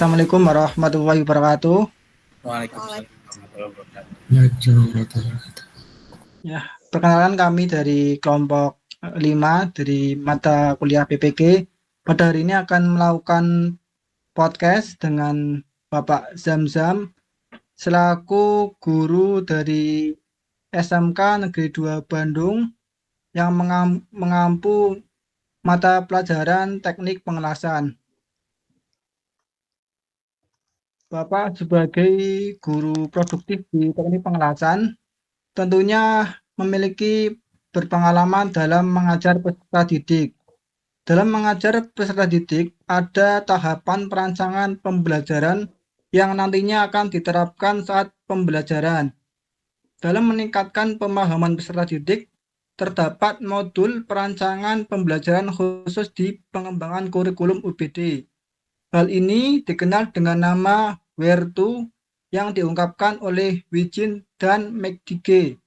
Assalamualaikum warahmatullahi wabarakatuh. Waalaikumsalam warahmatullahi wabarakatuh. Ya, perkenalkan kami dari kelompok 5 dari mata kuliah PPG. Pada hari ini akan melakukan podcast dengan Bapak Zamzam selaku guru dari SMK Negeri 2 Bandung yang mengampu mata pelajaran teknik pengelasan. Bapak sebagai guru produktif di teknik pengelasan tentunya memiliki berpengalaman dalam mengajar peserta didik. Dalam mengajar peserta didik, ada tahapan perancangan pembelajaran yang nantinya akan diterapkan saat pembelajaran. Dalam meningkatkan pemahaman peserta didik, terdapat modul perancangan pembelajaran khusus di pengembangan kurikulum UPD. Hal ini dikenal dengan nama Where to yang diungkapkan oleh Wijin dan McDigey.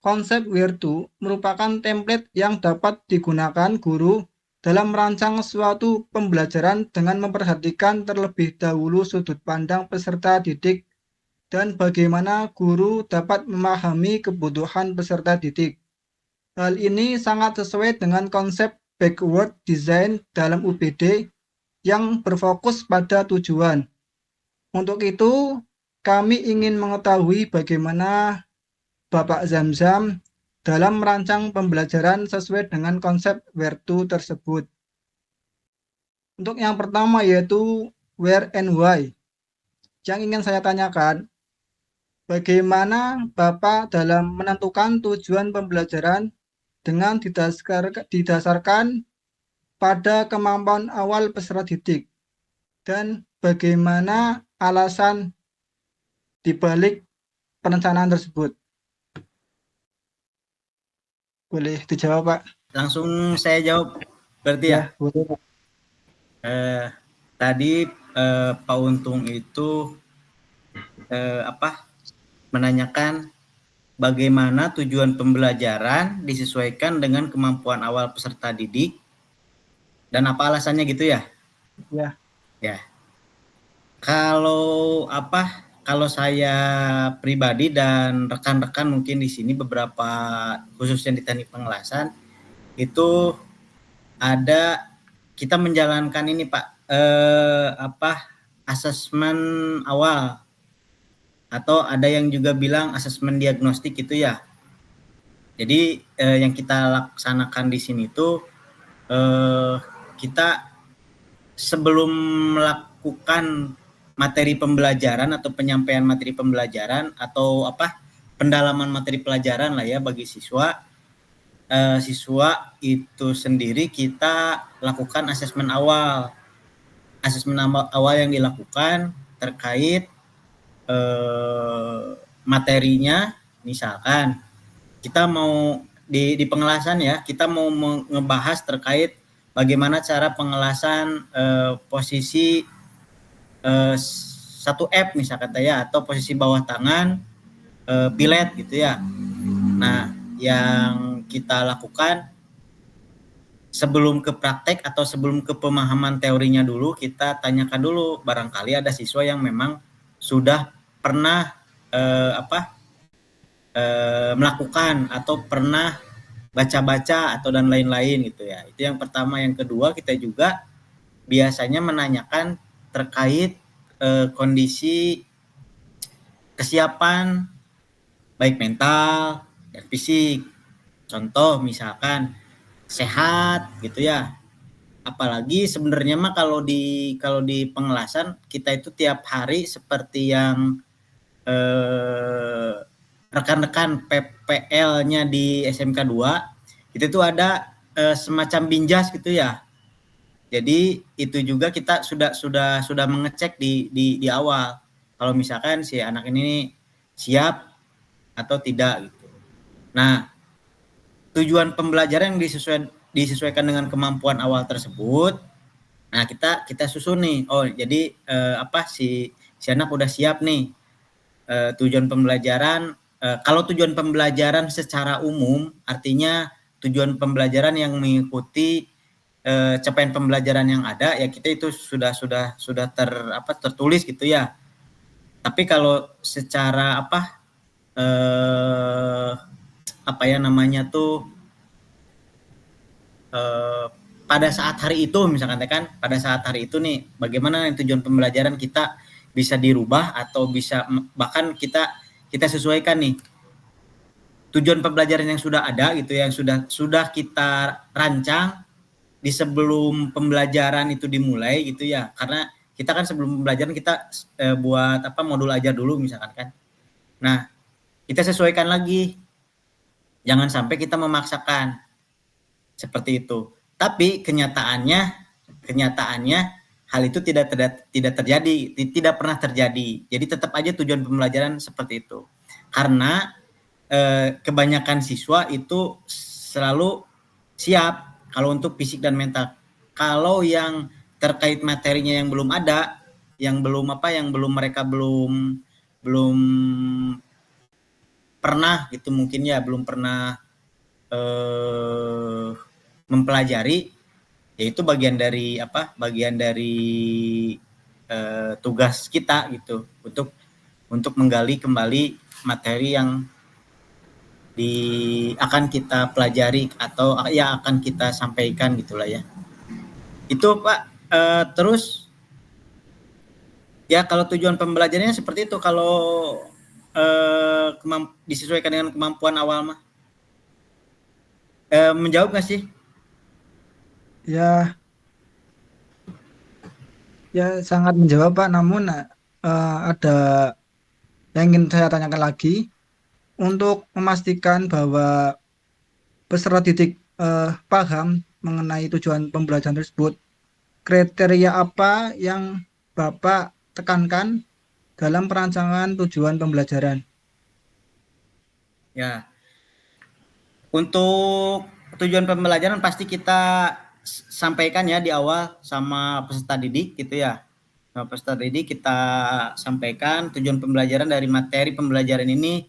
Konsep Where to merupakan template yang dapat digunakan guru dalam merancang suatu pembelajaran dengan memperhatikan terlebih dahulu sudut pandang peserta didik dan bagaimana guru dapat memahami kebutuhan peserta didik. Hal ini sangat sesuai dengan konsep backward design dalam UPD yang berfokus pada tujuan. Untuk itu, kami ingin mengetahui bagaimana Bapak Zamzam dalam merancang pembelajaran sesuai dengan konsep Where to tersebut. Untuk yang pertama yaitu Where and Why. Yang ingin saya tanyakan, bagaimana Bapak dalam menentukan tujuan pembelajaran dengan didasarkan pada kemampuan awal peserta didik dan bagaimana alasan dibalik perencanaan tersebut? Boleh dijawab, Pak? Langsung saya jawab berarti ya. Boleh, Pak. Tadi Pak Untung itu menanyakan bagaimana tujuan pembelajaran disesuaikan dengan kemampuan awal peserta didik dan apa alasannya gitu ya? Ya. Ya. Kalau saya pribadi dan rekan-rekan mungkin di sini beberapa khususnya di teknik pengelasan itu ada kita menjalankan ini Pak asesmen awal atau ada yang juga bilang asesmen diagnostik gitu ya. Jadi yang kita laksanakan di sini tuh kita sebelum melakukan materi pembelajaran atau penyampaian materi pembelajaran atau pendalaman materi pelajaran lah ya bagi siswa itu sendiri kita lakukan asesmen awal yang dilakukan terkait materinya. Misalkan kita mau di pengelasan ya, kita mau ngebahas terkait bagaimana cara pengelasan posisi 1F misalkan ya, atau posisi bawah tangan pilet gitu ya. Nah, yang kita lakukan sebelum ke praktek atau sebelum ke pemahaman teorinya dulu, kita tanyakan dulu, barangkali ada siswa yang memang sudah pernah melakukan atau pernah baca-baca atau dan lain-lain gitu ya. Itu yang pertama. Yang kedua, kita juga biasanya menanyakan terkait kondisi kesiapan baik mental dan fisik. Contoh misalkan sehat gitu ya. Apalagi sebenarnya mah kalau di pengelasan kita itu tiap hari seperti yang rekan-rekan PPL-nya di SMK 2 itu tuh ada semacam binjas gitu ya. Jadi itu juga kita sudah mengecek di awal kalau misalkan si anak ini siap atau tidak gitu. Nah, tujuan pembelajaran yang disesuaikan dengan kemampuan awal tersebut. Nah, kita susun nih. Oh, jadi si anak udah siap nih. Tujuan pembelajaran, kalau tujuan pembelajaran secara umum artinya tujuan pembelajaran yang mengikuti capaian pembelajaran yang ada ya kita itu sudah tertulis gitu ya. Tapi kalau secara apa ya namanya tuh pada saat hari itu misalkan kan pada saat hari itu nih bagaimana tujuan pembelajaran kita bisa dirubah atau bisa bahkan kita sesuaikan nih tujuan pembelajaran yang sudah ada gitu yang sudah kita rancang di sebelum pembelajaran itu dimulai gitu ya karena kita kan sebelum pembelajaran kita buat modul ajar dulu misalkan kan. Nah kita sesuaikan lagi jangan sampai kita memaksakan seperti itu. Tapi kenyataannya hal itu tidak terjadi, tidak pernah terjadi. Jadi tetap aja tujuan pembelajaran seperti itu. Karena kebanyakan siswa itu selalu siap kalau untuk fisik dan mental. Kalau yang terkait materinya yang belum ada, yang mereka belum pernah gitu mungkin ya belum pernah mempelajari yaitu bagian dari tugas kita gitu untuk menggali kembali materi yang akan kita pelajari atau yang akan kita sampaikan gitulah ya. Itu Pak. Terus ya kalau tujuan pembelajarannya seperti itu kalau disesuaikan dengan kemampuan awal mah. Menjawab nggak sih? Ya, ya sangat menjawab Pak. Namun ada yang ingin saya tanyakan lagi untuk memastikan bahwa peserta didik paham mengenai tujuan pembelajaran tersebut. Kriteria apa yang Bapak tekankan dalam perancangan tujuan pembelajaran? Ya, untuk tujuan pembelajaran pasti kita sampaikan ya di awal sama peserta didik gitu ya. Sama peserta didik kita sampaikan tujuan pembelajaran dari materi pembelajaran ini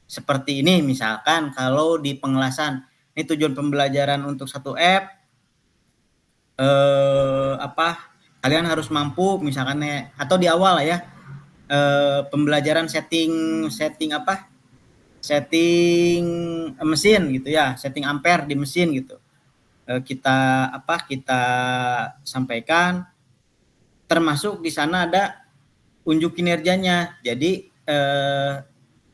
seperti ini. Misalkan kalau di pengelasan, ini tujuan pembelajaran untuk satu app kalian harus mampu misalkan atau di awal lah ya pembelajaran setting mesin gitu ya, setting ampere di mesin gitu. Kita sampaikan termasuk di sana ada unjuk kinerjanya. Jadi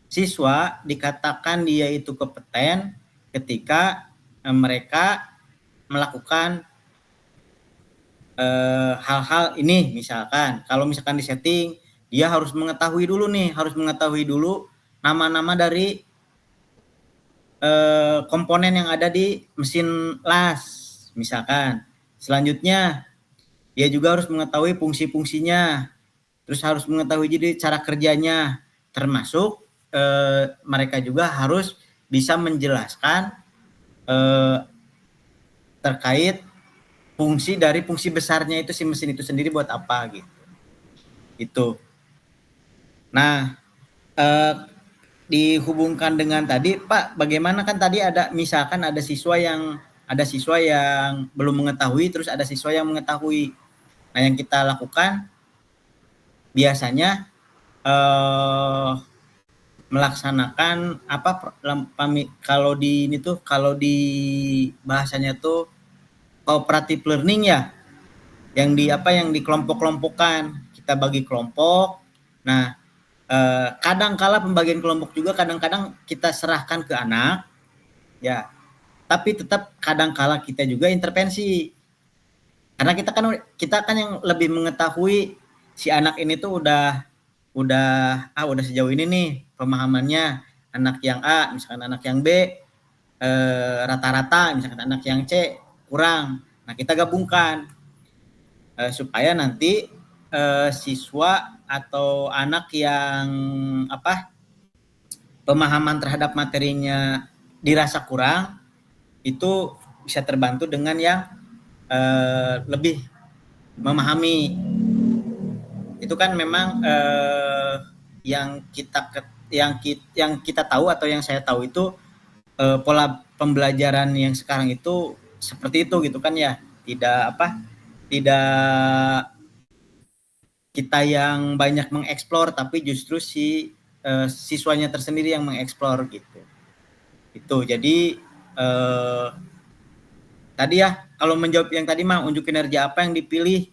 siswa dikatakan dia itu kompeten ketika mereka melakukan hal-hal ini misalkan. Kalau misalkan di setting dia harus mengetahui dulu nama-nama dari komponen yang ada di mesin las misalkan. Selanjutnya dia juga harus mengetahui fungsi-fungsinya, terus harus mengetahui jadi cara kerjanya, termasuk mereka juga harus bisa menjelaskan terkait fungsi besarnya itu si mesin itu sendiri buat apa gitu. Itu. Nah, dihubungkan dengan tadi Pak, bagaimana kan tadi misalkan ada siswa yang belum mengetahui, terus ada siswa yang mengetahui. Nah, yang kita lakukan biasanya melaksanakan kalau di bahasanya tuh cooperative learning ya, yang di kelompok-kelompokkan, kita bagi kelompok. Nah, kadang-kala pembagian kelompok juga kadang-kadang kita serahkan ke anak, ya. Tapi tetap kadang-kala kita juga intervensi, karena kita kan yang lebih mengetahui si anak ini tuh udah sejauh ini nih pemahamannya. Anak yang A, misalkan anak yang B rata-rata, misalkan anak yang C kurang. Nah, kita gabungkan supaya nanti siswa atau anak yang pemahaman terhadap materinya dirasa kurang itu bisa terbantu dengan yang lebih memahami. Itu kan memang yang kita tahu atau yang saya tahu itu pola pembelajaran yang sekarang itu seperti itu gitu kan ya. tidak kita yang banyak mengeksplor, tapi justru si siswanya tersendiri yang mengeksplor gitu. Itu jadi tadi ya, kalau menjawab yang tadi mah, unjuk kinerja apa yang dipilih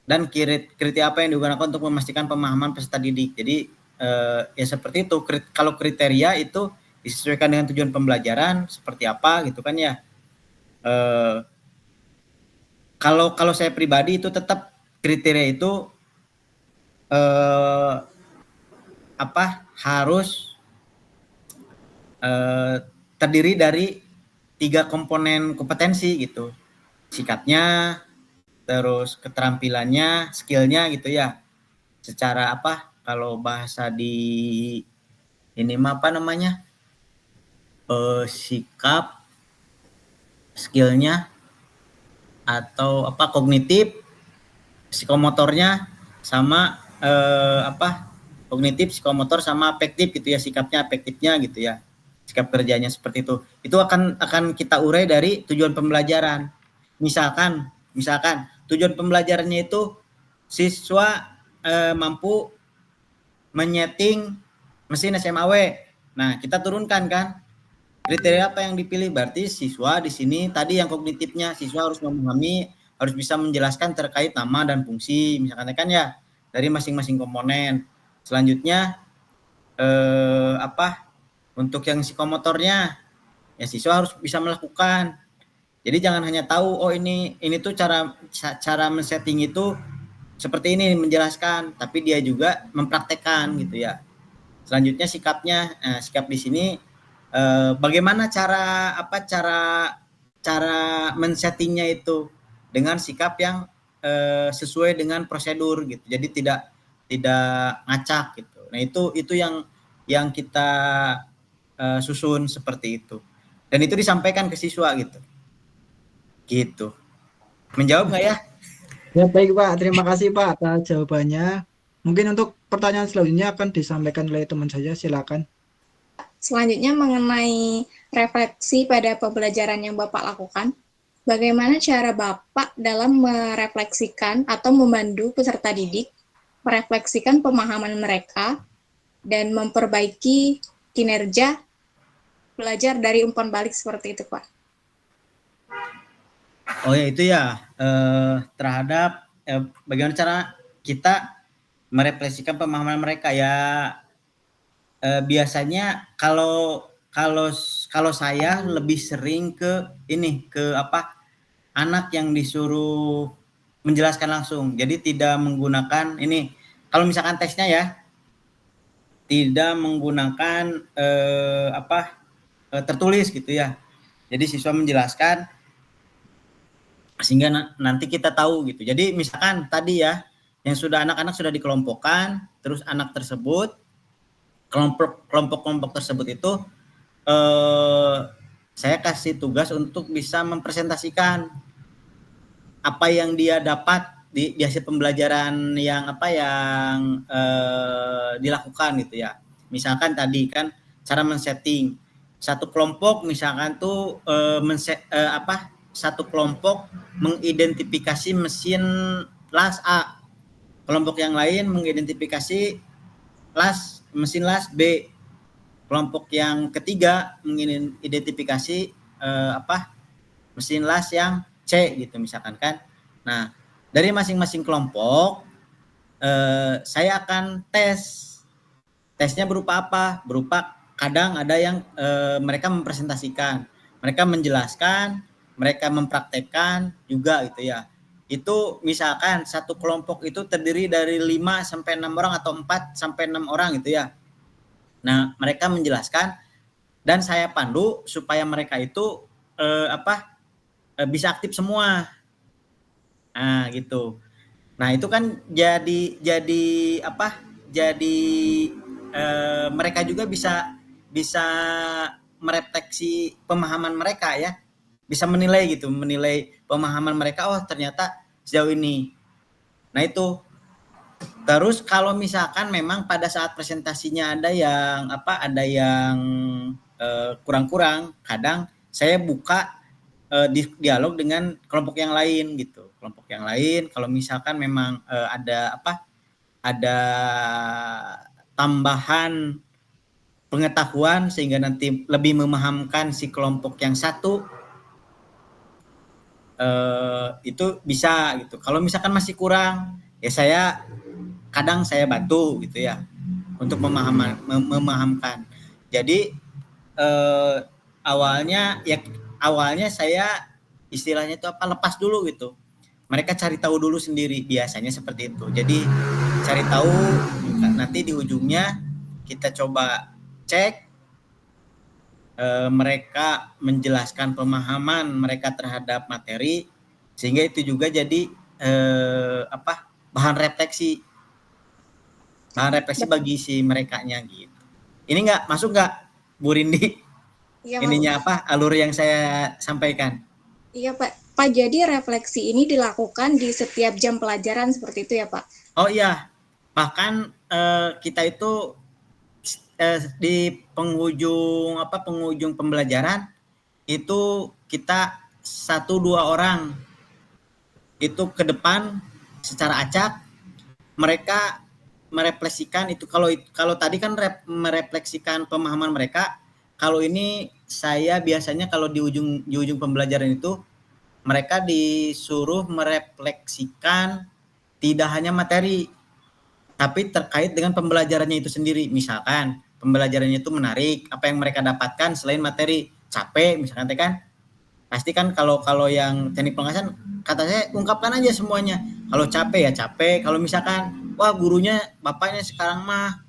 dan kriteria apa yang digunakan untuk memastikan pemahaman peserta didik. Jadi ya seperti itu. Kalau kriteria itu disesuaikan dengan tujuan pembelajaran seperti apa gitu kan ya. Kalau saya pribadi itu tetap kriteria itu harus terdiri dari 3 komponen kompetensi gitu. Sikapnya, terus keterampilannya, skillnya gitu ya. Secara kalau bahasa di ini mah sikap, skillnya, atau kognitif, psikomotornya, sama kognitif, psikomotor, sama afektif gitu ya, sikapnya, afektifnya gitu ya, sikap kerjanya seperti itu akan kita urai dari tujuan pembelajaran. Misalkan tujuan pembelajarannya itu siswa mampu menyeting mesin SMAW. Nah, kita turunkan kan kriteria apa yang dipilih. Berarti siswa di sini tadi yang kognitifnya, siswa harus memahami, harus bisa menjelaskan terkait nama dan fungsi, misalkan kan ya, dari masing-masing komponen. Selanjutnya untuk yang psikomotornya, ya siswa harus bisa melakukan. Jadi jangan hanya tahu ini tuh cara men-setting itu seperti ini menjelaskan, tapi dia juga mempraktekkan gitu ya. Selanjutnya sikapnya, sikap di sini bagaimana cara men-settingnya itu dengan sikap yang sesuai dengan prosedur gitu. Jadi tidak ngacak gitu. Nah, itu yang kita susun seperti itu. Dan itu disampaikan ke siswa gitu. Gitu. Menjawab nggak ya? Ya baik Pak, terima kasih Pak atas jawabannya. Mungkin untuk pertanyaan selanjutnya akan disampaikan oleh teman saya, silakan. Selanjutnya mengenai refleksi pada pembelajaran yang Bapak lakukan, bagaimana cara Bapak dalam merefleksikan atau memandu peserta didik merefleksikan pemahaman mereka dan memperbaiki kinerja belajar dari umpan balik seperti itu, Pak? Oh ya, itu ya terhadap bagaimana cara kita merefleksikan pemahaman mereka ya. Biasanya kalau saya lebih sering ke anak yang disuruh menjelaskan langsung. Jadi tidak menggunakan ini, kalau misalkan tesnya ya, tidak menggunakan tertulis gitu ya. Jadi siswa menjelaskan sehingga nanti kita tahu gitu. Jadi misalkan tadi ya, yang anak-anak sudah dikelompokkan, terus anak tersebut, kelompok-kelompok tersebut itu saya kasih tugas untuk bisa mempresentasikan apa yang dia dapat di hasil pembelajaran yang dilakukan gitu ya. Misalkan tadi kan cara men-setting satu kelompok, misalkan tuh satu kelompok mengidentifikasi mesin las A, kelompok yang lain mengidentifikasi mesin las B, kelompok yang ketiga mengidentifikasi mesin las yang C gitu misalkan kan. Nah, dari masing-masing kelompok saya akan tesnya berupa apa? Berupa kadang ada yang mereka mempresentasikan, mereka menjelaskan, mereka mempraktekkan juga gitu ya. Itu misalkan satu kelompok itu terdiri dari 5 sampai 6 orang atau 4 sampai 6 orang gitu ya. Nah, mereka menjelaskan dan saya pandu supaya mereka itu bisa aktif semua. Nah, gitu. Nah, itu kan jadi mereka juga bisa merefleksi pemahaman mereka ya. Bisa menilai pemahaman mereka, oh ternyata sejauh ini. Nah, itu. Terus kalau misalkan memang pada saat presentasinya ada yang kurang-kurang, kadang saya buka dialog dengan kelompok yang lain gitu. Kelompok yang lain kalau misalkan memang ada tambahan pengetahuan sehingga nanti lebih memahamkan si kelompok yang satu, itu bisa gitu. Kalau misalkan masih kurang, ya kadang saya bantu gitu ya untuk memahamkan. Jadi awalnya saya istilahnya itu lepas dulu gitu. Mereka cari tahu dulu sendiri, biasanya seperti itu. Jadi cari tahu, nanti di ujungnya kita coba cek mereka menjelaskan pemahaman mereka terhadap materi, sehingga itu juga jadi bahan refleksi bagi si merekanya gitu. Ini masuk nggak Bu Rindi? Iya, Ininya alur yang saya sampaikan? Iya Pak. Pak, jadi refleksi ini dilakukan di setiap jam pelajaran seperti itu ya Pak? Oh iya, bahkan kita itu di penghujung pembelajaran itu kita 1-2 orang itu ke depan secara acak, mereka merefleksikan itu. Kalau tadi kan merefleksikan pemahaman mereka, kalau ini saya biasanya kalau di ujung pembelajaran itu mereka disuruh merefleksikan tidak hanya materi, tapi terkait dengan pembelajarannya itu sendiri. Misalkan pembelajarannya itu menarik, apa yang mereka dapatkan selain materi. Capek misalkan kan, pasti kan kalau yang teknik pengawasan, kata saya ungkapkan aja semuanya. Kalau capek ya capek, kalau misalkan wah gurunya bapaknya sekarang mah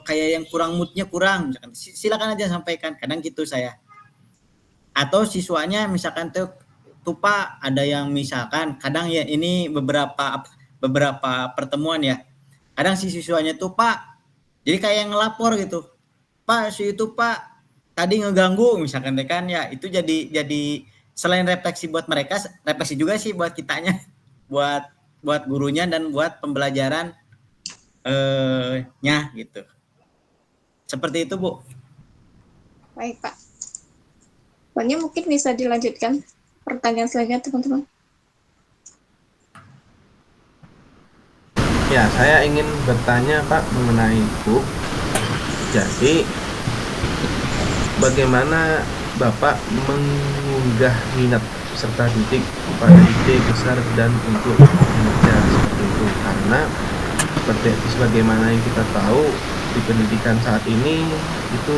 kayak yang kurang moodnya kurang, misalkan, silakan aja sampaikan. Kadang gitu saya. Atau siswanya misalkan tuh Pak, ada yang misalkan kadang ya ini beberapa pertemuan ya, kadang si siswanya tuh Pak jadi kayak yang ngelapor gitu, Pak si itu Pak tadi ngeganggu misalkan kan ya, itu jadi selain refleksi buat mereka, refleksi juga sih buat kitanya, buat gurunya dan buat pembelajaran nya gitu. Seperti itu Bu. Baik Pak. Pokoknya mungkin bisa dilanjutkan pertanyaan selanjutnya teman-teman. Ya, saya ingin bertanya Pak mengenai itu. Jadi, bagaimana Bapak mengunggah minat peserta didik pada ide besar dan untuk kinerja seperti itu? Karena sebagaimana yang kita tahu di pendidikan saat ini itu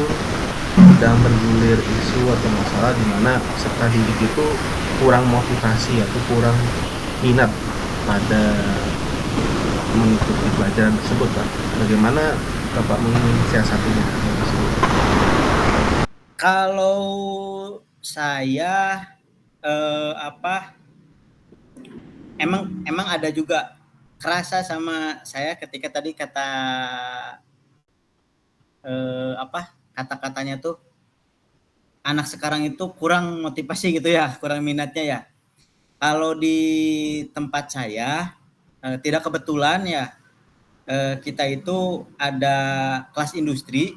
sedang bergulir isu atau masalah di mana peserta didik itu kurang motivasi atau kurang minat pada mengikuti pelajaran tersebut, Pak. Bagaimana Bapak mensiasatinya? Kalau saya emang ada juga kerasa sama saya ketika tadi kata-katanya tuh anak sekarang itu kurang motivasi gitu ya, kurang minatnya ya. Kalau di tempat saya tidak kebetulan ya, kita itu ada kelas industri,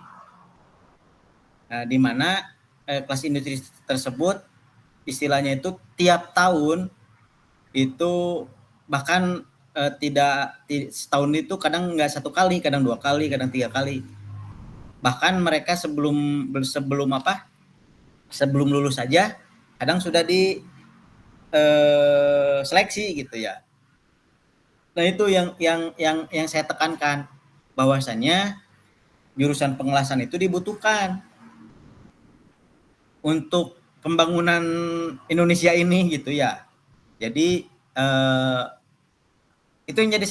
di mana kelas industri tersebut istilahnya itu tiap tahun itu bahkan tidak setahun itu kadang nggak 1 kali, kadang 2 kali, kadang 3 kali. Bahkan mereka sebelum lulus saja kadang sudah di seleksi gitu ya. Nah itu yang saya tekankan, bahwasanya jurusan pengelasan itu dibutuhkan untuk pembangunan Indonesia ini gitu ya. Jadi itu yang jadi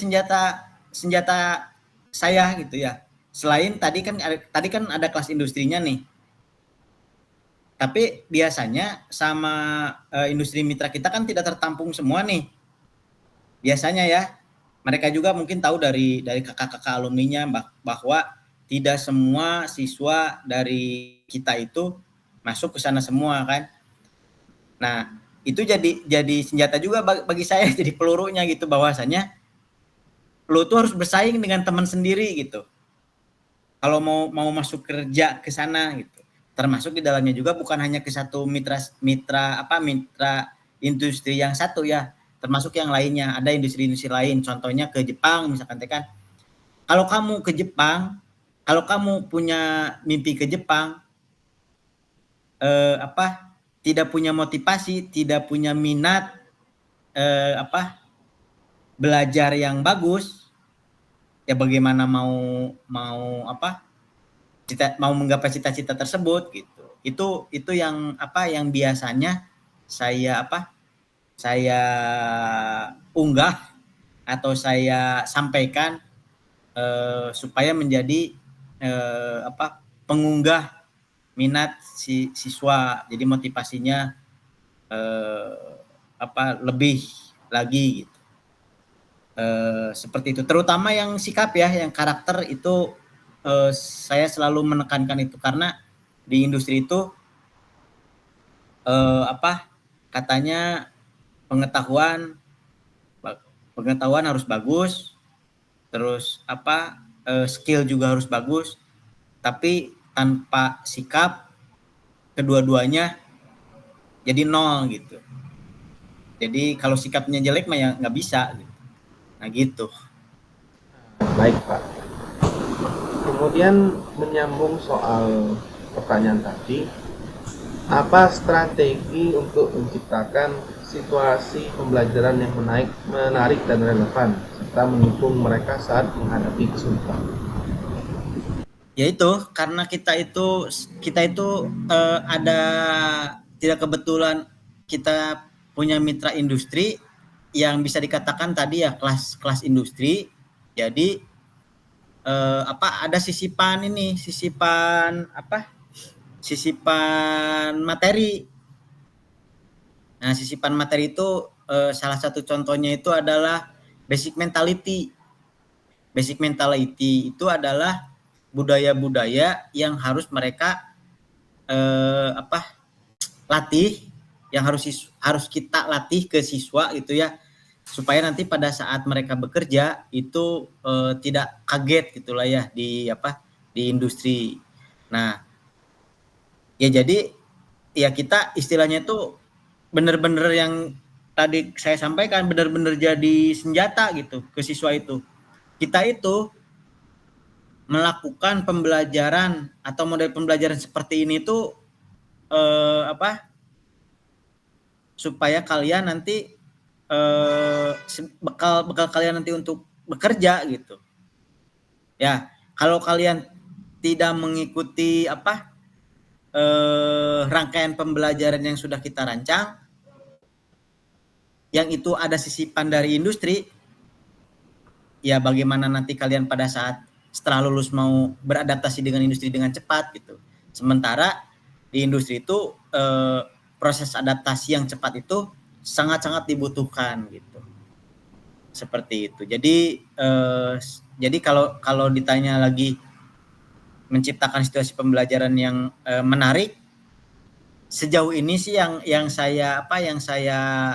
senjata saya gitu ya. Selain tadi kan ada kelas industrinya nih. Tapi biasanya sama industri mitra kita kan tidak tertampung semua nih. Biasanya ya, mereka juga mungkin tahu dari kakak-kakak alumninya bahwa tidak semua siswa dari kita itu masuk ke sana semua kan. Nah, itu jadi senjata juga bagi saya, jadi pelurunya gitu, bahwasanya lo tuh harus bersaing dengan teman sendiri gitu. Kalau mau masuk kerja ke sana gitu. termasuk di dalamnya juga bukan hanya ke satu mitra industri yang satu ya, termasuk yang lainnya. Ada industri-industri lain, contohnya ke Jepang misalkan kan. Kalau kamu ke Jepang, kalau kamu punya mimpi ke Jepang, tidak punya motivasi, tidak punya minat, belajar yang bagus, ya bagaimana mau menggapai cita-cita tersebut gitu. Itu yang biasanya saya unggah atau saya sampaikan supaya menjadi pengunggah minat si siswa. Jadi motivasinya lebih lagi gitu. Seperti itu. Terutama yang sikap ya, yang karakter itu saya selalu menekankan itu karena di industri itu katanya pengetahuan harus bagus, terus skill juga harus bagus, tapi tanpa sikap kedua-duanya jadi nol gitu. Jadi kalau sikapnya jelek mah ya nggak bisa gitu. Nah gitu. Baik Pak. Kemudian menyambung soal pertanyaan tadi, apa strategi untuk menciptakan situasi pembelajaran yang menarik dan relevan serta mendukung mereka saat menghadapi kesulitan? Yaitu karena kita itu ada tidak kebetulan kita punya mitra industri yang bisa dikatakan tadi ya kelas industri. Jadi ada sisipan materi. Nah, sisipan materi itu salah satu contohnya itu adalah basic mentality. Basic mentality itu adalah budaya-budaya yang harus mereka latih, yang harus kita latih ke siswa gitu ya, supaya nanti pada saat mereka bekerja itu tidak kaget gitulah ya di industri. Nah, ya jadi ya kita istilahnya itu benar-benar yang tadi saya sampaikan, benar-benar jadi senjata gitu ke siswa itu. Kita itu melakukan pembelajaran atau model pembelajaran seperti ini tuh supaya kalian nanti bekal kalian nanti untuk bekerja gitu. Ya, kalau kalian tidak mengikuti rangkaian pembelajaran yang sudah kita rancang, yang itu ada sisipan dari industri, ya bagaimana nanti kalian pada saat setelah lulus mau beradaptasi dengan industri dengan cepat gitu. Sementara di industri itu proses adaptasi yang cepat itu sangat-sangat dibutuhkan gitu. Seperti itu. Jadi kalau ditanya lagi menciptakan situasi pembelajaran yang menarik, sejauh ini sih yang saya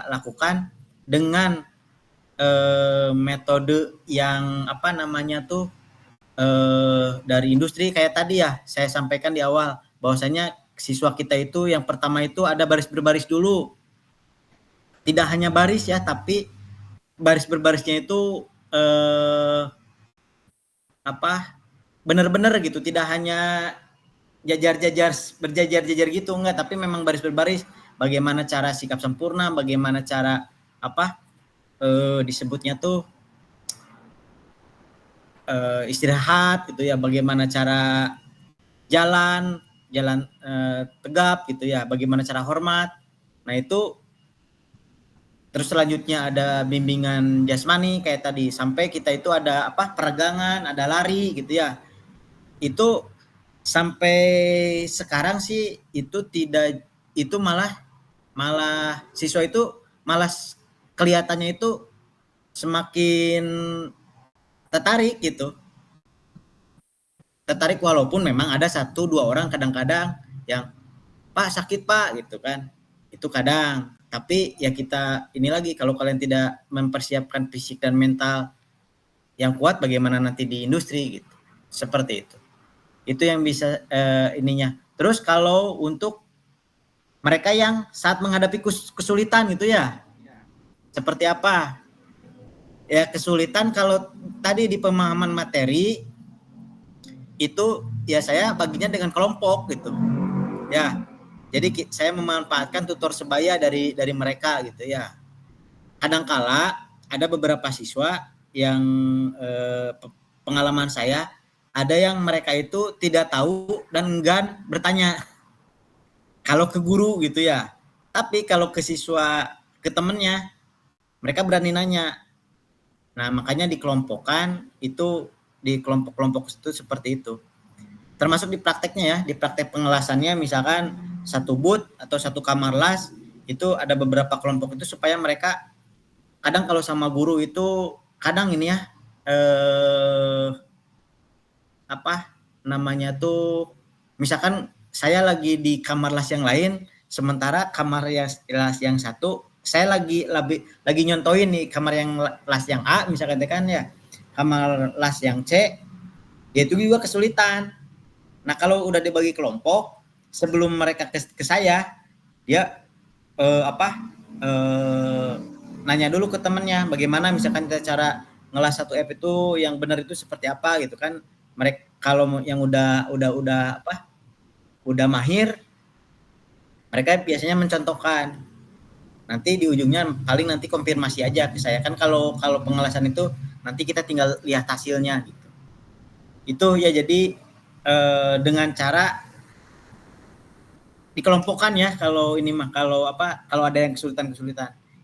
lakukan dengan metode yang dari industri kayak tadi ya saya sampaikan di awal, bahwasanya siswa kita itu yang pertama itu ada baris berbaris dulu. Tidak hanya baris ya, tapi baris berbarisnya itu benar-benar gitu, tidak hanya berjajar gitu, enggak, tapi memang baris berbaris. Bagaimana cara sikap sempurna, bagaimana cara disebutnya tuh istirahat gitu ya, bagaimana cara jalan tegap gitu ya, bagaimana cara hormat. Nah itu terus selanjutnya ada bimbingan jasmani kayak tadi, sampai kita itu ada peregangan, ada lari gitu ya. Itu sampai sekarang sih itu malah siswa itu malah kelihatannya itu semakin tertarik gitu. Tertarik walaupun memang ada 1-2 orang kadang-kadang yang Pak sakit Pak gitu kan. Itu kadang. Tapi ya kita ini lagi, kalau kalian tidak mempersiapkan fisik dan mental yang kuat, bagaimana nanti di industri gitu. Seperti itu. Itu yang bisa Terus kalau untuk mereka yang saat menghadapi kesulitan gitu ya, seperti apa? Ya kesulitan kalau tadi di pemahaman materi itu ya saya baginya dengan kelompok gitu. Ya. Jadi saya memanfaatkan tutor sebaya dari mereka gitu ya. Kadangkala ada beberapa siswa yang pengalaman saya ada yang mereka itu tidak tahu dan enggan bertanya kalau ke guru gitu ya. Tapi kalau ke siswa, ke temennya, mereka berani nanya. Nah, makanya dikelompokkan itu di kelompok-kelompok itu seperti itu. Termasuk di prakteknya ya, di praktek pengelasannya misalkan satu booth atau satu kamar las itu ada beberapa kelompok itu supaya mereka kadang kalau sama guru itu kadang ini ya apa namanya tuh misalkan saya lagi di kamar las yang lain sementara kamar las yang satu saya lagi nyontoin nih kamar yang las yang A misalkan kan ya kamar las yang C dia itu juga kesulitan. Nah kalau udah dibagi kelompok sebelum mereka ke saya dia nanya dulu ke temennya bagaimana misalkan cara ngelas 1F itu yang benar itu seperti apa gitu kan. Mereka kalau yang udah mahir mereka biasanya mencontohkan. Nanti di ujungnya paling nanti konfirmasi aja ke saya kan kalau pengelasan itu nanti kita tinggal lihat hasilnya gitu. Itu ya jadi dengan cara dikelompokkan ya kalau ini mah kalau ada yang kesulitan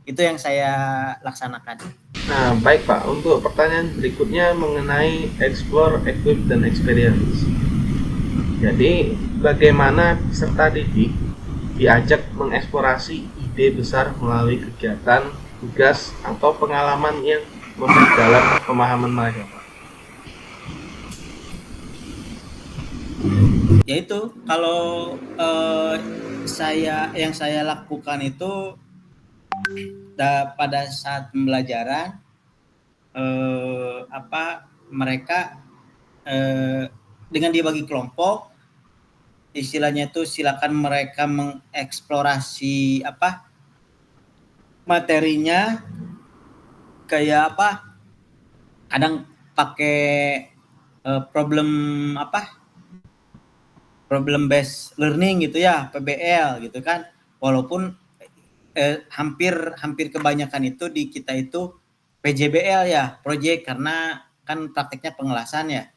itu yang saya laksanakan. Nah, baik Pak. Untuk pertanyaan berikutnya mengenai explore, equip, dan experience. Jadi, bagaimana peserta didik diajak mengeksplorasi ide besar melalui kegiatan, tugas, atau pengalaman yang memperdalam pemahaman mereka, Pak? Yaitu kalau yang saya lakukan itu pada saat pembelajaran mereka dengan dibagi kelompok istilahnya itu silakan mereka mengeksplorasi materinya kayak kadang pakai problem based learning gitu ya PBL gitu kan walaupun hampir kebanyakan itu di kita itu PJBL ya project karena kan prakteknya pengelasan ya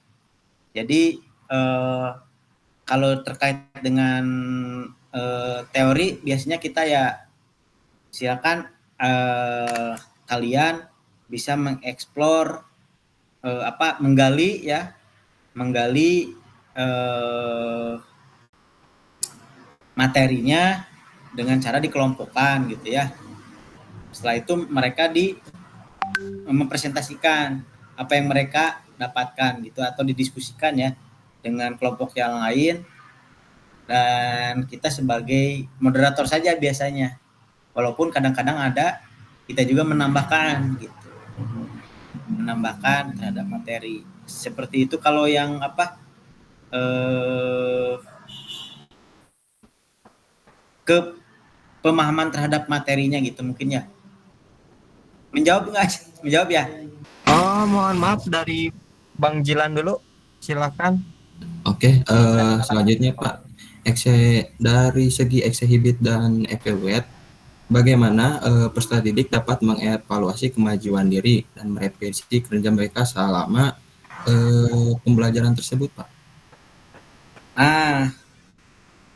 jadi kalau terkait dengan teori biasanya kita ya silakan kalian bisa mengeksplor menggali materinya dengan cara dikelompokkan gitu ya. Setelah itu mereka mempresentasikan apa yang mereka dapatkan gitu atau didiskusikan ya dengan kelompok yang lain dan kita sebagai moderator saja biasanya. Walaupun kadang-kadang ada kita juga menambahkan gitu. Menambahkan terhadap materi. Seperti itu kalau yang ke pemahaman terhadap materinya gitu mungkin ya. Menjawab ya? Oh, mohon maaf dari Bang Jilan dulu. Silakan. Oke, selanjutnya Pak. Dari segi exhibit dan evaluate, bagaimana peserta didik dapat mengevaluasi kemajuan diri dan merevisi kerja mereka selama pembelajaran tersebut, Pak?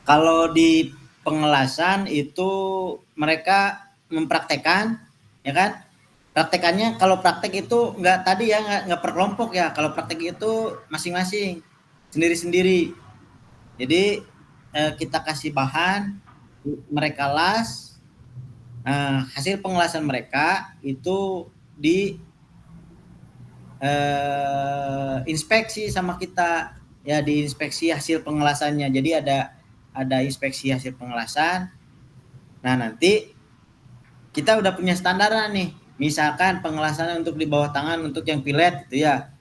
Kalau di pengelasan itu mereka mempraktekkan, ya kan? Praktekannya kalau praktek itu nggak per kelompok ya. Kalau praktek itu masing-masing, sendiri-sendiri. Jadi kita kasih bahan, mereka las, hasil pengelasan mereka itu di inspeksi sama kita ya diinspeksi hasil pengelasannya. Jadi ada inspeksi hasil pengelasan. Nah nanti kita udah punya standaran nih. Misalkan pengelasannya untuk di bawah tangan untuk yang pilet gitu ya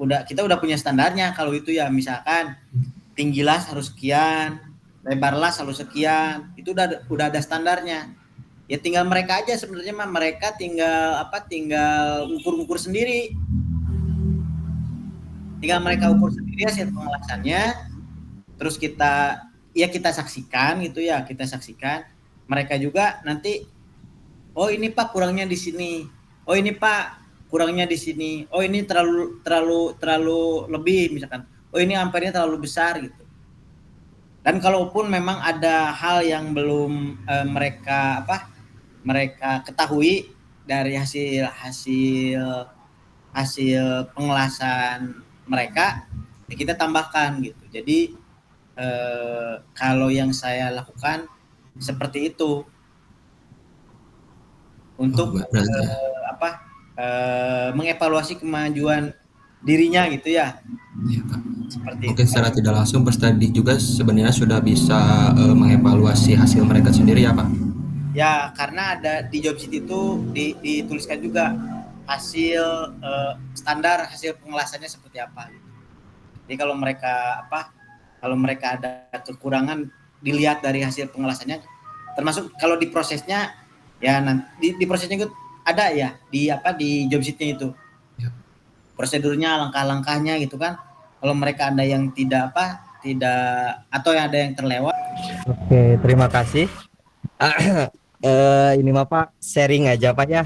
kita udah punya standarnya kalau itu ya, misalkan tinggi las harus sekian, lebar las harus sekian, itu udah ada standarnya. Ya tinggal mereka aja sebenarnya mah, mereka tinggal ukur sendiri. Tinggal mereka ukur sendiri hasil pengelasannya, terus kita saksikan gitu ya, mereka juga nanti, oh ini Pak kurangnya di sini, oh ini Pak kurangnya di sini, oh ini terlalu lebih misalkan, oh ini ampernya terlalu besar gitu. Dan kalaupun memang ada hal yang belum mereka ketahui dari hasil pengelasan mereka, ya kita tambahkan gitu. Jadi kalau yang saya lakukan seperti itu untuk mengevaluasi kemajuan dirinya gitu ya. Iya, Pak. Seperti Mungkin secara tidak langsung Perstadidik juga sebenarnya sudah bisa mengevaluasi hasil mereka sendiri ya Pak? Ya, karena ada di job sheet itu dituliskan juga hasil standar hasil pengelasannya seperti apa. Jadi kalau mereka ada kekurangan dilihat dari hasil pengelasannya, termasuk kalau di prosesnya ya nanti di prosesnya itu ada ya di job sheet-nya itu. Ya. Prosedurnya, langkah-langkahnya gitu kan. Kalau mereka ada yang tidak atau ada yang terlewat. Oke, terima kasih. Ini mah Pak sharing aja Pak ya,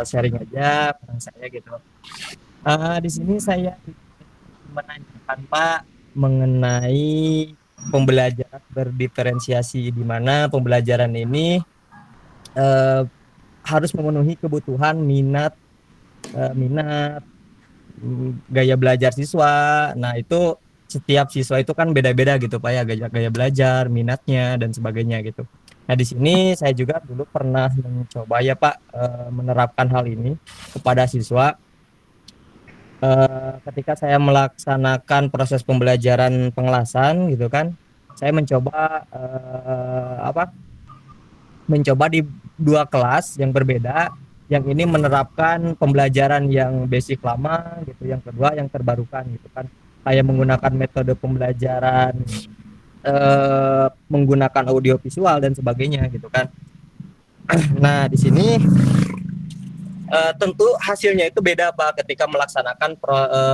sharing aja peran saya gitu. Di sini saya menanyakan Pak mengenai pembelajaran berdiferensiasi, di mana pembelajaran ini harus memenuhi kebutuhan minat gaya belajar siswa. Nah itu setiap siswa itu kan beda-beda gitu Pak ya, gaya belajar, minatnya dan sebagainya gitu. Nah di sini saya juga dulu pernah mencoba ya Pak menerapkan hal ini kepada siswa. Ketika saya melaksanakan proses pembelajaran pengelasan gitu kan, saya mencoba mencoba di 2 kelas yang berbeda. Yang ini menerapkan pembelajaran yang basic lama gitu, yang kedua yang terbarukan gitu kan, kayak menggunakan metode pembelajaran menggunakan audio visual dan sebagainya gitu kan. Nah di sini tentu hasilnya itu beda Pak ketika melaksanakan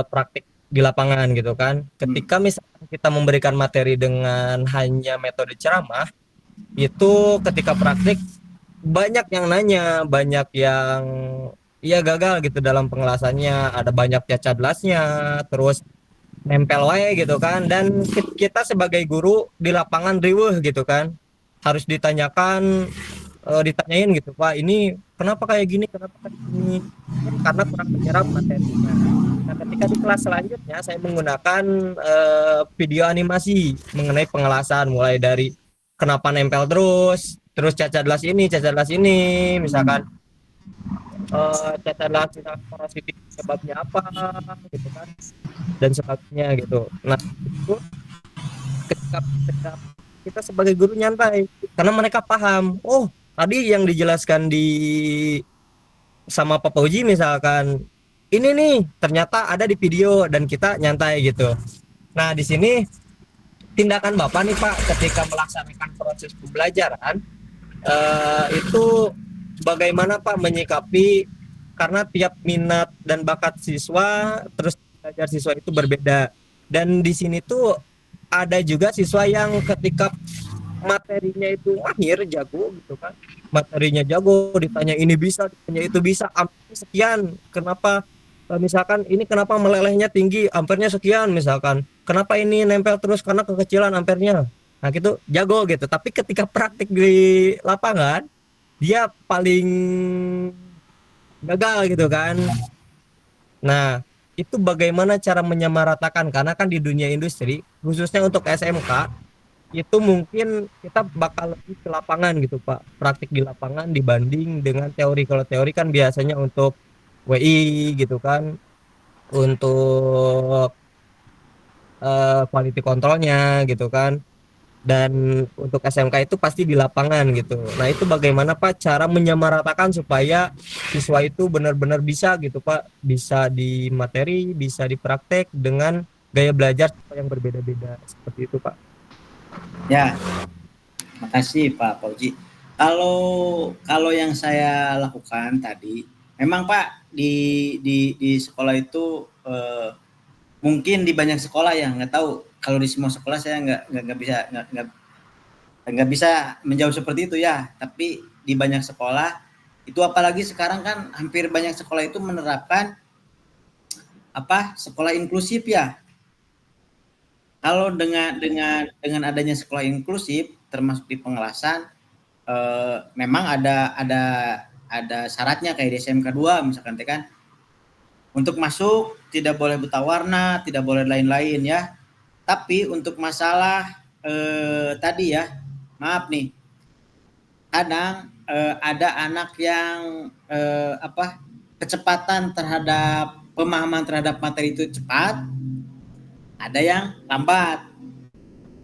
praktik di lapangan gitu kan. Ketika misalkan kita memberikan materi dengan hanya metode ceramah, itu ketika praktik banyak yang nanya, banyak yang gagal gitu dalam pengelasannya, ada banyak cacat lasnya, terus nempel wae gitu kan. Dan kita sebagai guru di lapangan riweuh gitu kan, harus ditanyain gitu Pak, ini kenapa kayak gini, karena kurang menyerap materinya. Nah ketika di kelas selanjutnya saya menggunakan video animasi mengenai pengelasan, mulai dari kenapa nempel terus cacat las ini misalkan cacat las porosity sebabnya apa gitu kan, dan sebagainya gitu. Nah itu ketika kita sebagai guru nyantai, karena mereka paham, oh tadi yang dijelaskan sama Pak Uji misalkan ini nih ternyata ada di video, dan kita nyantai gitu. Nah di sini tindakan Bapak nih Pak ketika melaksanakan proses pembelajaran itu bagaimana Pak menyikapi, karena tiap minat dan bakat siswa terus belajar siswa itu berbeda, dan di sini tuh ada juga siswa yang ketika materinya itu mahir, jago gitu kan, materinya jago, ditanya ini bisa, ditanya itu bisa, ampernya sekian, kenapa misalkan ini kenapa melelehnya tinggi, ampernya sekian misalkan, kenapa ini nempel terus, karena kekecilan ampernya. Nah gitu, jago gitu. Tapi ketika praktik di lapangan, dia paling gagal gitu kan. Nah itu bagaimana cara menyamaratakan, karena kan di dunia industri khususnya untuk SMK itu mungkin kita bakal lebih ke lapangan gitu Pak, praktik di lapangan dibanding dengan teori. Kalau teori kan biasanya untuk WI gitu kan, untuk quality controlnya gitu kan. dan untuk SMK itu pasti di lapangan gitu. Nah itu bagaimana Pak cara menyamaratakan supaya siswa itu benar-benar bisa gitu Pak, bisa di materi, bisa di praktek dengan gaya belajar yang berbeda-beda seperti itu Pak. Ya, makasih Pak Fauzi. Kalau yang saya lakukan tadi, memang Pak di sekolah itu mungkin di banyak sekolah ya, nggak tahu kalau di semua sekolah saya nggak bisa menjawab seperti itu ya. Tapi di banyak sekolah itu, apalagi sekarang kan hampir banyak sekolah itu menerapkan sekolah inklusif ya. Kalau dengan adanya sekolah inklusif termasuk di Pengelasan, memang ada syaratnya kayak di SMK 2 misalkan kan. Untuk masuk tidak boleh buta warna, tidak boleh lain-lain ya. Tapi untuk masalah tadi ya, maaf nih, kadang ada anak yang kecepatan terhadap pemahaman terhadap materi itu cepat, ada yang lambat.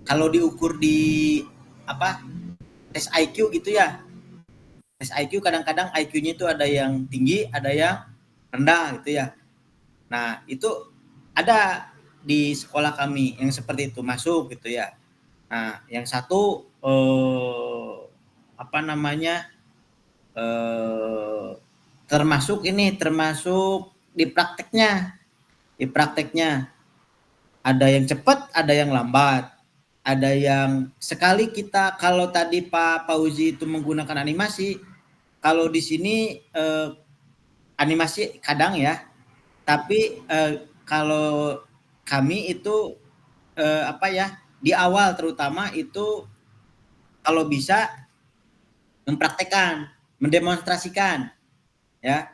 Kalau diukur di tes IQ gitu ya, tes IQ kadang-kadang IQ-nya itu ada yang tinggi, ada yang rendah gitu ya. Nah itu ada di sekolah kami yang seperti itu masuk gitu ya. Nah yang satu termasuk di prakteknya ada yang cepat, ada yang lambat, ada yang sekali kita, kalau tadi Pak Fauzi itu menggunakan animasi, kalau di sini animasi kadang ya, tapi kalau kami itu di awal terutama itu kalau bisa mempraktekkan, mendemonstrasikan ya,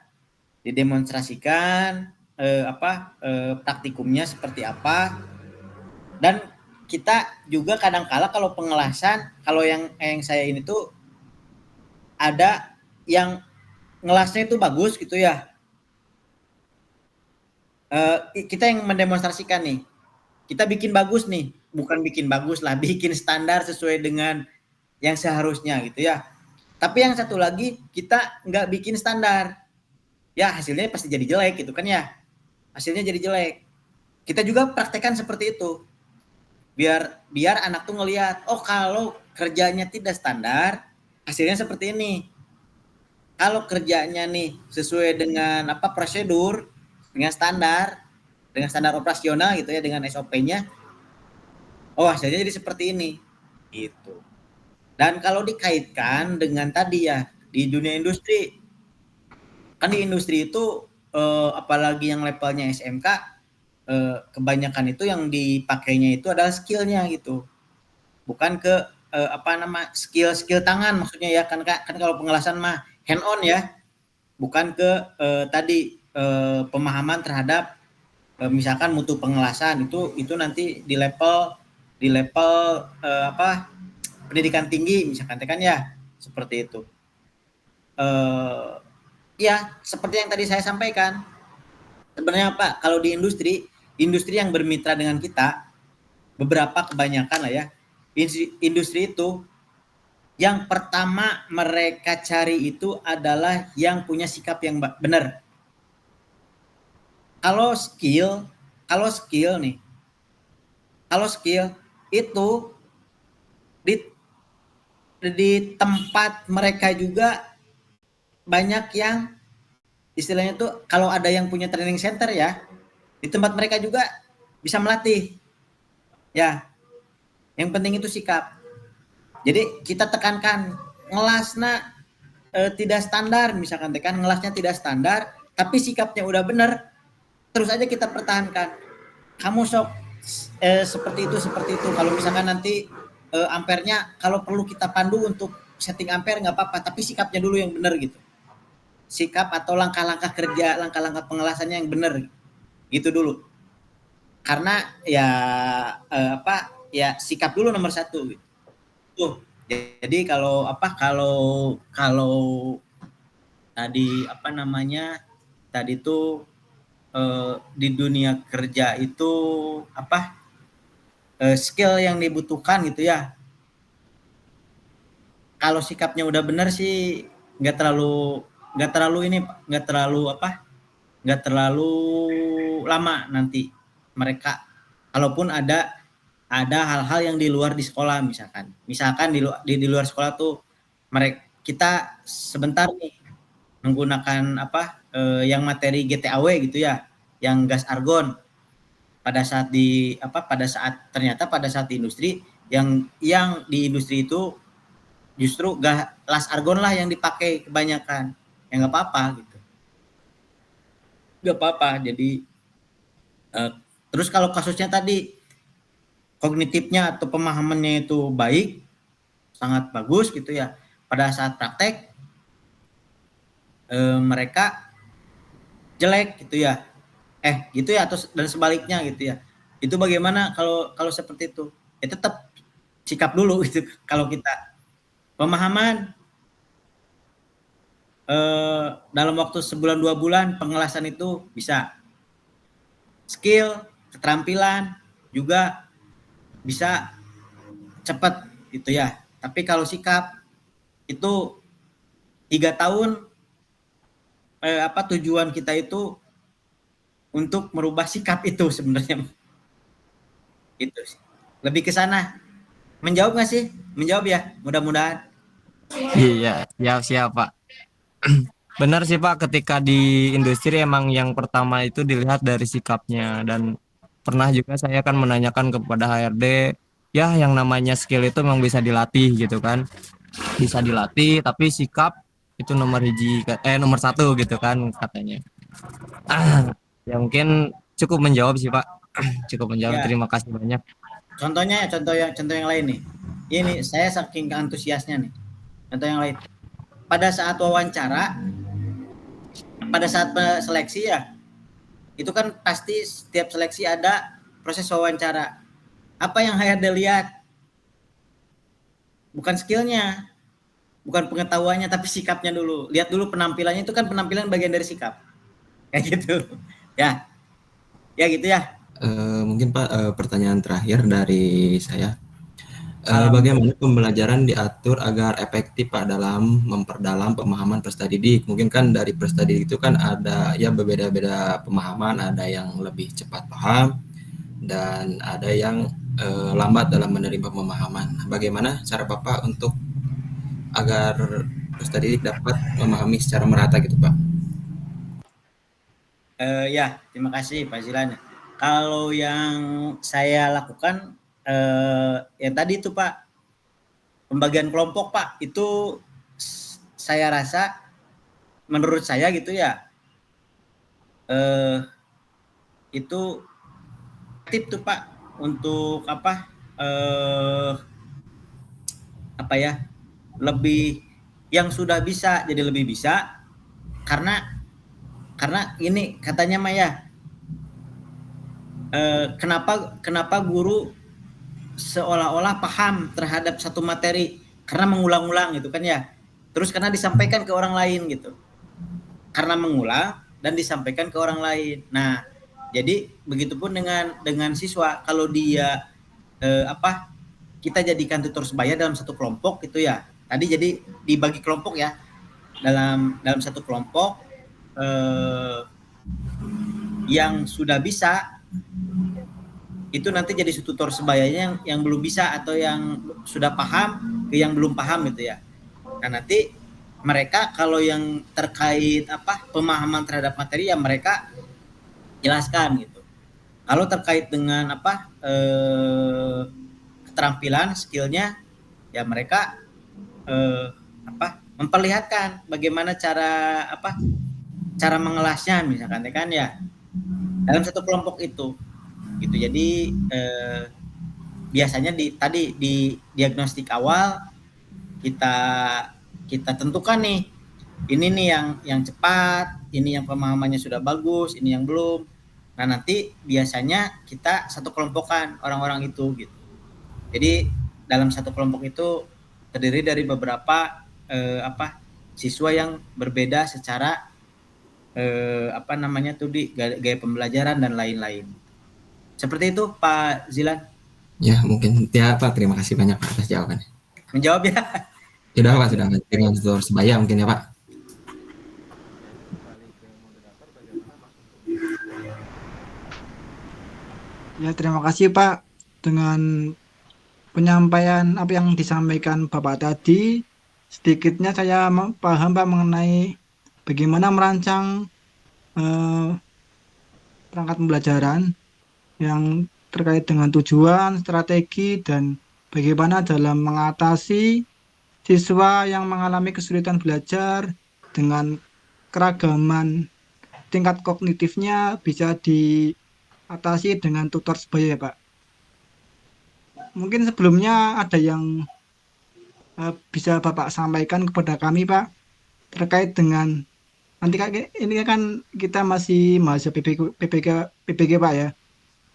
didemonstrasikan praktikumnya seperti apa. Dan kita juga kadang-kala kalau pengelasan, kalau yang saya ini tuh ada yang ngelasnya itu bagus gitu ya, kita yang mendemonstrasikan nih, kita bikin bagus nih, bukan bikin bagus lah, bikin standar sesuai dengan yang seharusnya gitu ya. Tapi yang satu lagi kita nggak bikin standar, ya hasilnya pasti jadi jelek gitu kan ya, hasilnya jadi jelek. Kita juga praktekkan seperti itu, biar anak tuh ngelihat, oh kalau kerjanya tidak standar hasilnya seperti ini. Kalau kerjanya nih sesuai dengan prosedur, dengan standar operasional gitu ya, dengan SOP-nya, oh hasilnya jadi seperti ini gitu. Dan kalau dikaitkan dengan tadi ya, di dunia industri, kan di industri itu apalagi yang levelnya SMK, kebanyakan itu yang dipakainya itu adalah skillnya gitu, bukan ke skill tangan maksudnya ya, kan kalau pengelasan mah hand on ya, bukan ke pemahaman terhadap misalkan mutu pengelasan itu nanti di level pendidikan tinggi misalkan kan ya, seperti itu. Ya seperti yang tadi saya sampaikan, sebenarnya Pak, kalau di industri yang bermitra dengan kita, kebanyakan lah ya, industri itu yang pertama mereka cari itu adalah yang punya sikap yang benar. Kalau skill itu di tempat mereka juga banyak yang istilahnya tuh, kalau ada yang punya training center ya, di tempat mereka juga bisa melatih ya. Yang penting itu sikap. Jadi kita tekankan, ngelasnya tidak standar misalkan, ngelasnya tidak standar tapi sikapnya udah benar, terus aja kita pertahankan. Kamu sok seperti itu. Kalau misalkan nanti ampernya kalau perlu kita pandu untuk setting ampere nggak apa-apa, tapi sikapnya dulu yang benar gitu. Sikap atau langkah-langkah kerja, langkah-langkah pengelasannya yang benar gitu dulu. Karena ya sikap dulu nomor satu gitu. Jadi kalau tadi tuh di dunia kerja itu skill yang dibutuhkan gitu ya, kalau sikapnya udah benar sih nggak terlalu ini, nggak terlalu lama nanti mereka, kalaupun ada hal-hal yang di luar di sekolah, misalkan di luar sekolah tuh mereka kita sebentar nih menggunakan yang materi GTAW gitu ya, yang gas argon, pada saat ternyata pada saat di industri yang di industri itu justru gas argon lah yang dipakai kebanyakan, ya nggak apa-apa gitu, nggak apa-apa. Jadi terus kalau kasusnya tadi kognitifnya atau pemahamannya itu baik, sangat bagus gitu ya, pada saat praktek mereka jelek gitu ya, gitu ya, atau dan sebaliknya gitu ya. Itu bagaimana kalau seperti itu? Ya tetap sikap dulu gitu. Kalau kita pemahaman dalam waktu sebulan 2 bulan pengelasan itu bisa. Skill, keterampilan juga bisa cepat gitu ya. Tapi kalau sikap itu 3 tahun tujuan kita itu untuk merubah sikap itu sebenarnya. Itu sih. Lebih ke sana. Menjawab nggak sih? Menjawab ya, mudah-mudahan. Iya, siap Pak. Benar sih Pak, ketika di industri emang yang pertama itu dilihat dari sikapnya, dan pernah juga saya kan menanyakan kepada HRD, ya yang namanya skill itu memang bisa dilatih gitu kan. Bisa dilatih, tapi sikap itu nomor 1 gitu kan katanya. Ya mungkin cukup menjawab sih Pak. Cukup menjawab. Ya. Terima kasih banyak. Contoh yang lain nih. Ini saya saking antusiasnya nih. Contoh yang lain. Pada saat wawancara, pada saat seleksi ya, itu kan pasti setiap seleksi ada proses wawancara. Apa yang HRD lihat? Bukan skillnya, bukan pengetahuannya, tapi sikapnya dulu. Lihat dulu penampilannya, itu kan penampilan bagian dari sikap. Kayak gitu. Ya gitu ya. Mungkin Pak, pertanyaan terakhir dari saya. Bagaimana pembelajaran diatur agar efektif Pak dalam memperdalam pemahaman peserta didik? Mungkin kan dari peserta didik itu kan ada ya berbeda-beda pemahaman, ada yang lebih cepat paham dan ada yang lambat dalam menerima pemahaman. Bagaimana cara Bapak untuk agar peserta didik dapat memahami secara merata gitu Pak? Ya, terima kasih Pak Zilan. Kalau yang saya lakukan ya tadi itu Pak, pembagian kelompok Pak, itu saya rasa menurut saya gitu ya, itu tip tuh Pak untuk lebih yang sudah bisa jadi lebih bisa, karena ini katanya Maya, kenapa guru seolah-olah paham terhadap satu materi karena mengulang-ulang gitu kan ya, terus karena disampaikan ke orang lain gitu, karena mengulang dan disampaikan ke orang lain. Nah, jadi begitupun dengan siswa, kalau dia kita jadikan tutor sebaya dalam satu kelompok gitu ya, tadi jadi dibagi kelompok ya, dalam satu kelompok yang sudah bisa itu nanti jadi tutor sebayanya yang belum bisa, atau yang sudah paham ke yang belum paham gitu ya. Nah, nanti mereka kalau yang terkait pemahaman terhadap materi ya mereka jelaskan gitu. Kalau terkait dengan keterampilan, skillnya ya mereka memperlihatkan bagaimana cara mengelasnya misalkan kan ya, dalam satu kelompok itu gitu. Jadi biasanya di diagnostik awal kita tentukan nih, ini nih yang cepat, ini yang pemahamannya sudah bagus, ini yang belum. Nah, nanti biasanya kita satu kelompokan orang-orang itu gitu. Jadi dalam satu kelompok itu terdiri dari beberapa siswa yang berbeda secara gaya pembelajaran dan lain-lain. Seperti itu Pak Zilan. Ya mungkin ya Pak, terima kasih banyak Pak atas jawabannya. Menjawab ya. Sudah Pak, sudah. Dengan tutor sebaya mungkin ya Pak. Ya, terima kasih Pak. Dengan penyampaian apa yang disampaikan Bapak tadi, sedikitnya saya paham Pak mengenai bagaimana merancang eh, perangkat pembelajaran yang terkait dengan tujuan, strategi, dan bagaimana dalam mengatasi siswa yang mengalami kesulitan belajar dengan keragaman tingkat kognitifnya bisa diatasi dengan tutor sebaya ya Pak. Mungkin sebelumnya ada yang bisa Bapak sampaikan kepada kami Pak terkait dengan nanti ini kan kita masih mahasiswa PPG Pak ya.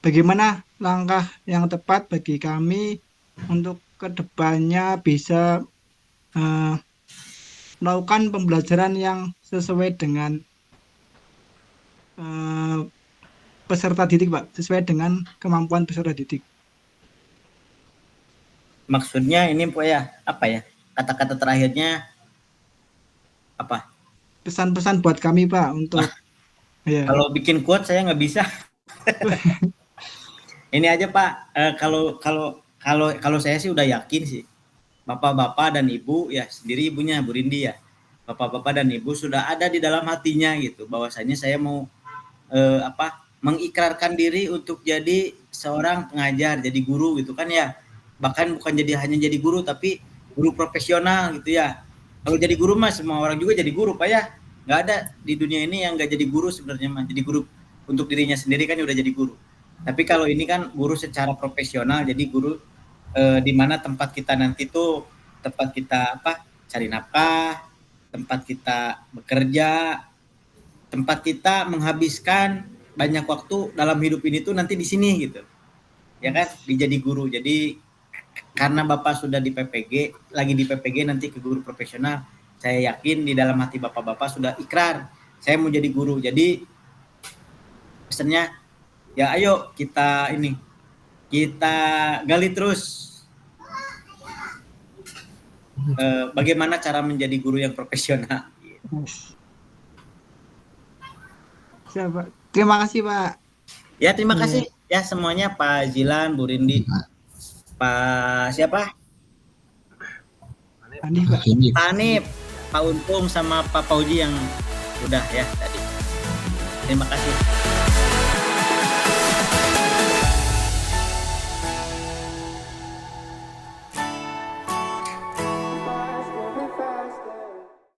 Bagaimana langkah yang tepat bagi kami untuk kedepannya bisa melakukan pembelajaran yang sesuai dengan peserta didik Pak, sesuai dengan kemampuan peserta didik. Maksudnya ini Pak ya, apa ya? Kata-kata terakhirnya apa? Pesan-pesan buat kami Pak untuk ya. Kalau bikin quote saya nggak bisa. Ini aja Pak, kalau saya sih udah yakin sih, bapak-bapak dan ibu ya, sendiri ibunya Bu Rindi ya, bapak-bapak dan ibu sudah ada di dalam hatinya gitu, bahwasanya saya mau mengikrarkan diri untuk jadi seorang pengajar, jadi guru gitu kan ya, bahkan bukan hanya jadi guru tapi guru profesional gitu ya. Kalau jadi guru mah semua orang juga jadi guru Pak ya, nggak ada di dunia ini yang nggak jadi guru sebenarnya mah, jadi guru untuk dirinya sendiri kan udah jadi guru. Tapi kalau ini kan guru secara profesional, jadi guru di mana tempat kita nanti tuh tempat kita cari nafkah, tempat kita bekerja, tempat kita menghabiskan banyak waktu dalam hidup ini tuh nanti di sini gitu. Ya kan, jadi guru. Jadi karena Bapak sudah di PPG, lagi di PPG nanti ke guru profesional, saya yakin di dalam hati Bapak-bapak sudah ikrar, saya mau jadi guru. Jadi pesannya ya ayo kita gali terus bagaimana cara menjadi guru yang profesional. Siap, terima kasih Pak. Ya terima kasih ya semuanya, Pak Zilan, Bu Rindi, Pak siapa? Pak Hanif, Pak Untung sama Pak Pauji yang udah ya tadi. Terima kasih.